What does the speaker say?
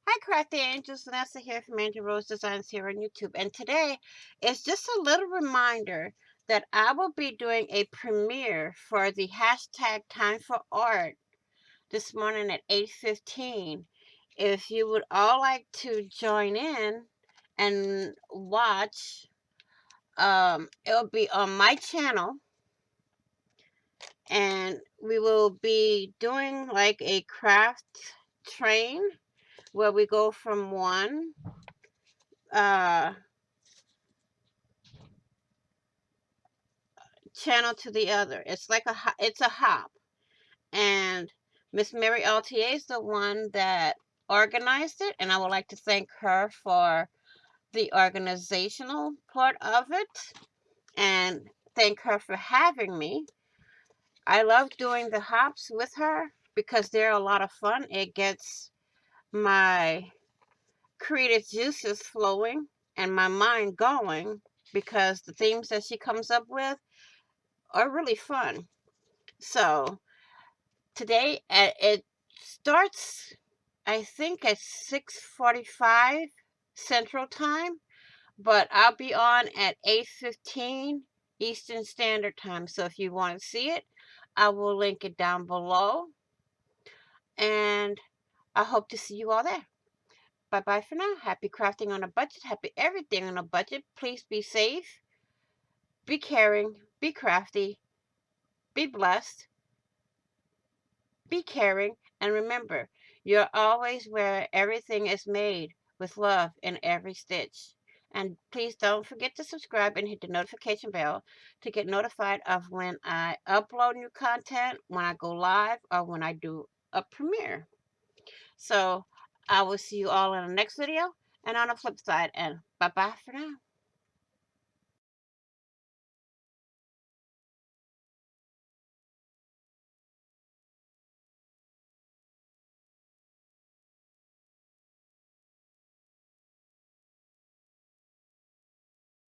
Hi, Crafty Angels. Vanessa here from Angel Rose Designs here on YouTube. And today is just a little reminder that I will be doing a premiere for the hashtag Time for Art this morning at 8:15. If you would all like to join in and watch, it'll be on my channel, and we will be doing like a craft train where we go from one uh channel to the other. It's like it's a hop. And Miss Mary LTA is the one that organized it, and I would like to thank her for the organizational part of it and thank her for having me. I love doing the hops with her because they're a lot of fun. It gets my creative juices flowing and my mind going because the themes that she comes up with are really fun. So today it starts, I think, at 6:45 Central Time, but I'll be on at 8:15 Eastern Standard Time. So if you want to see it, I will link it down below, and I hope to see you all there. Bye bye for now. Happy crafting on a budget. Happy everything on a budget. Please be safe, be caring, be crafty, be blessed, be caring, and remember, you're always where everything is made with love in every stitch. And please don't forget to subscribe and hit the notification bell to get notified of when I upload new content, when I go live, or when I do a premiere. So I will see you all in the next video and on the flip side. And bye bye for now.